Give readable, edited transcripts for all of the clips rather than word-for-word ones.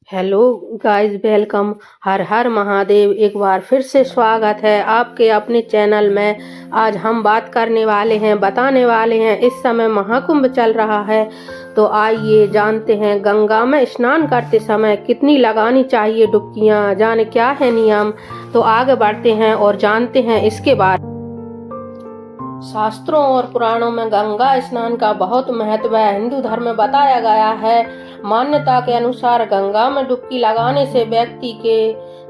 Hello guys, welcome. Har Har Mahadev. एक बार फिर से स्वागत है आपके अपने चैनल में। आज हम बात करने वाले हैं, बताने वाले हैं, इस समय महाकुंभ चल रहा है। तो आइए जानते हैं गंगा में स्नान करते समय कितनी लगानी चाहिए डुबकियां, जाने क्या है नियम। तो आगे बढ़ते हैं और जानते हैं इसके बारे। शास्त्रों और पुराणों में गंगा स्नान का बहुत महत्व है। हिंदू धर्म में बताया गया है। मान्यता के अनुसार गंगा में डुबकी लगाने से व्यक्ति के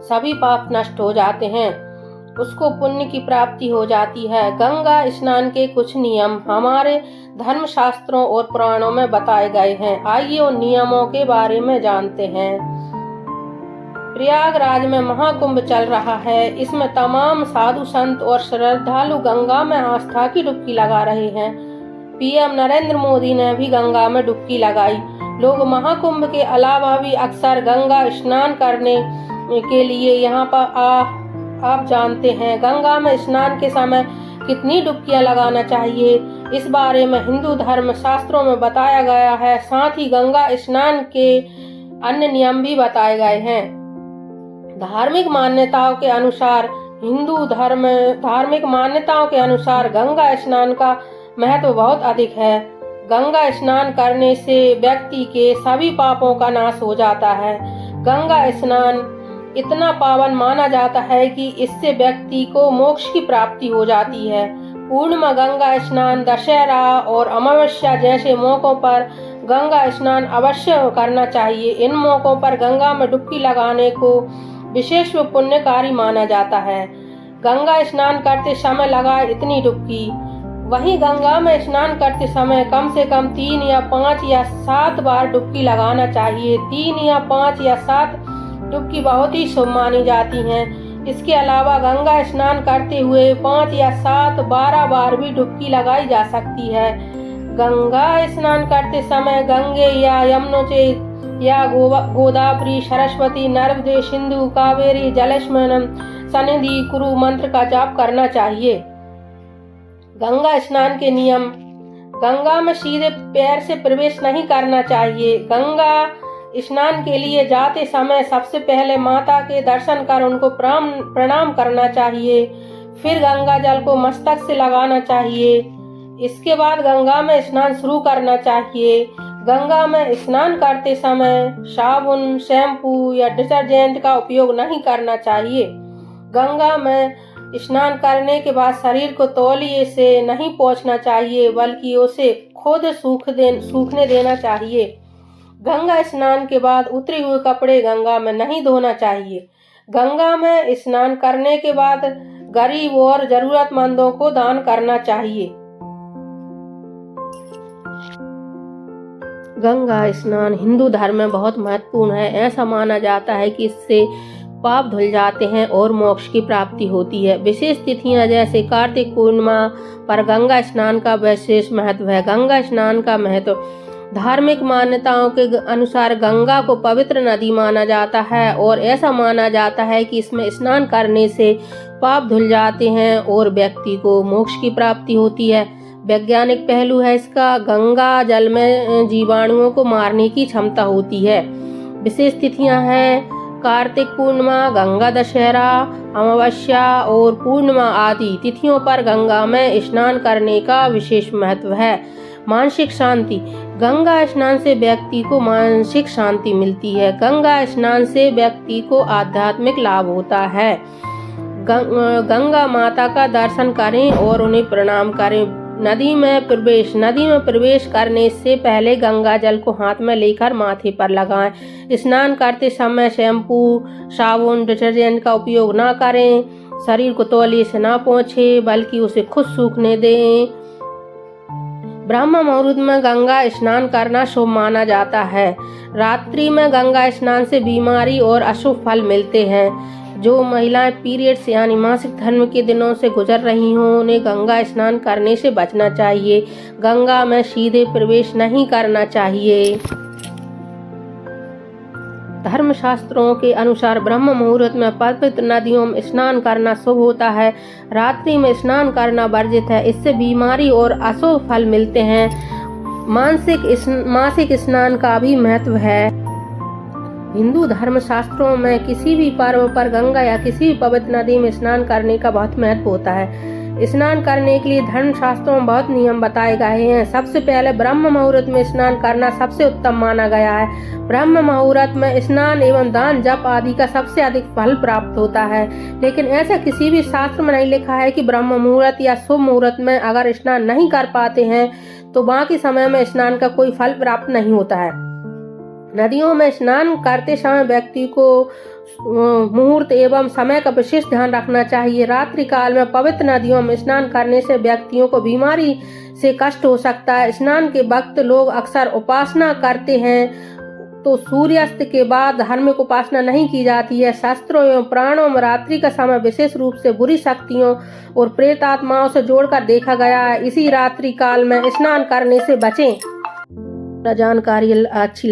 सभी पाप नष्ट हो जाते हैं, उसको पुण्य की प्राप्ति हो जाती है। गंगा स्नान के कुछ नियम हमारे धर्म शास्त्रों और पुराणों में बताए गए हैं। आइए उन नियमों के बारे में जानते हैं। प्रयागराज में महाकुंभ चल रहा है। इसमें तमाम साधु संत और श्रद्धालु गंगा में आस्था की डुबकी लगा रहे हैं। पीएम नरेंद्र मोदी ने भी गंगा में डुबकी लगाई। लोग महाकुंभ के अलावा भी अक्सर गंगा स्नान करने के लिए यहाँ पर आप जानते हैं गंगा में स्नान के समय कितनी डुबकियां लगाना चाहिए, इस बारे में हिंदू धर्म शास्त्रों में बताया गया है। साथ ही गंगा स्नान के अन्य नियम भी बताए गए हैं। धार्मिक मान्यताओं के अनुसार गंगा स्नान का महत्व बहुत अधिक है। गंगा स्नान करने से व्यक्ति के सभी पापों का नाश हो जाता है। गंगा स्नान इतना पावन माना जाता है कि इससे व्यक्ति को मोक्ष की प्राप्ति हो जाती है। पूर्णिमा गंगा स्नान, दशहरा और अमावस्या जैसे मौकों पर गंगा स्नान अवश्य करना चाहिए। इन मौकों पर गंगा में डुबकी लगाने को विशेष पुण्यकारी माना जाता है। गंगा स्नान करते समय लगाए इतनी डुबकी। वहीं गंगा में स्नान करते समय कम से कम 3 या 5 या 7 बार डुबकी लगाना चाहिए। 3 या 5 या 7 डुबकी बहुत ही शुभ मानी जाती हैं। इसके अलावा गंगा स्नान करते हुए 5 या 7, 12 बार भी डुबकी लगाई जा सकती है। गंगा स्नान करते समय गंगे या यमुनोचे या गोदावरी, सरस्वती, नर्मदे, सिंधु, कावेरी जलस्नानम सन्निधि कुरु मंत्र का जाप करना चाहिए। गंगा स्नान के नियम। गंगा में सीधे पैर से प्रवेश नहीं करना चाहिए। गंगा स्नान के लिए जाते समय सबसे पहले माता के दर्शन कर उनको प्रणाम करना चाहिए। फिर गंगा जल को मस्तक से लगाना चाहिए। इसके बाद गंगा में स्नान शुरू करना चाहिए। गंगा में स्नान करते समय साबुन, शैम्पू या डिटर्जेंट का उपयोग नहीं करना चाहिए। गंगा में स्नान करने के बाद शरीर को तौलिए से नहीं पोंछना चाहिए, बल्कि उसे खुद सूखने देना चाहिए। गंगा स्नान के बाद उतरे हुए कपड़े गंगा में नहीं धोना चाहिए। गंगा में स्नान करने के बाद गरीब और जरूरतमंदों को दान करना चाहिए। गंगा स्नान हिंदू धर्म में बहुत महत्वपूर्ण है। ऐसा माना जाता है कि इससे पाप धुल जाते हैं और मोक्ष की प्राप्ति होती है। विशेष तिथियां जैसे कार्तिक पूर्णिमा पर गंगा स्नान का विशेष महत्व है। गंगा स्नान का महत्व। धार्मिक मान्यताओं के अनुसार गंगा को पवित्र नदी माना जाता है और ऐसा माना जाता है कि इसमें स्नान करने से पाप धुल जाते हैं और व्यक्ति को मोक्ष की प्राप्ति होती है। वैज्ञानिक पहलू है इसका। गंगा जल में जीवाणुओं को मारने की क्षमता होती है। विशेष तिथियां हैं कार्तिक पूर्णिमा, गंगा दशहरा, अमावस्या और पूर्णिमा आदि तिथियों पर गंगा में स्नान करने का विशेष महत्व है। मानसिक शांति। गंगा स्नान से व्यक्ति को मानसिक शांति मिलती है। गंगा स्नान से व्यक्ति को आध्यात्मिक लाभ होता है। गंगा माता का दर्शन करें और उन्हें प्रणाम करें। नदी में प्रवेश करने से पहले गंगा जल को हाथ में लेकर माथे पर लगाएं। स्नान करते समय शैम्पू, साबुन, डिटर्जेंट का उपयोग ना करें। शरीर को तौलिए से ना पोंछें, बल्कि उसे खुद सूखने दें। ब्रह्म मुहूर्त में गंगा स्नान करना शुभ माना जाता है। रात्रि में गंगा स्नान से बीमारी और अशुभ फल मिलते हैं। जो महिलाएं पीरियड्स यानी मासिक धर्म के दिनों से गुजर रही हों, उन्हें गंगा स्नान करने से बचना चाहिए। गंगा में सीधे प्रवेश नहीं करना चाहिए। धर्म शास्त्रों के अनुसार ब्रह्म मुहूर्त में पवित्र नदियों में स्नान करना शुभ होता है। रात्रि में स्नान करना वर्जित है। इससे बीमारी और अशुभ फल मिलते हैं। मासिक स्नान का भी महत्व है। हिंदू धर्म शास्त्रों में किसी भी पर्व पर गंगा या किसी भी पवित्र नदी में स्नान करने का बहुत महत्व होता है। स्नान करने के लिए धर्म शास्त्रों में बहुत नियम बताए गए हैं। सबसे पहले ब्रह्म मुहूर्त में स्नान करना सबसे उत्तम माना गया है। ब्रह्म मुहूर्त में स्नान एवं दान जप आदि का सबसे अधिक फल प्राप्त होता है, लेकिन ऐसा किसी भी शास्त्र में नहीं लिखा है कि ब्रह्म मुहूर्त या शुभ मुहूर्त में अगर स्नान नहीं कर पाते हैं तो बाकी समय में स्नान का कोई फल प्राप्त नहीं होता है। नदियों में स्नान करते समय व्यक्ति को मुहूर्त एवं समय का विशेष ध्यान रखना चाहिए। रात्रि काल में पवित्र नदियों में स्नान करने से व्यक्तियों को बीमारी से कष्ट हो सकता है। स्नान के वक्त लोग अक्सर उपासना करते हैं, तो सूर्यास्त के बाद धार्मिक उपासना नहीं की जाती है। शास्त्रों एवं पुराणों में रात्रि का समय विशेष रूप से बुरी शक्तियों और प्रेत आत्माओं से जोड़कर देखा गया है। इसी रात्रि काल में स्नान करने से बचें। जानकारी अच्छी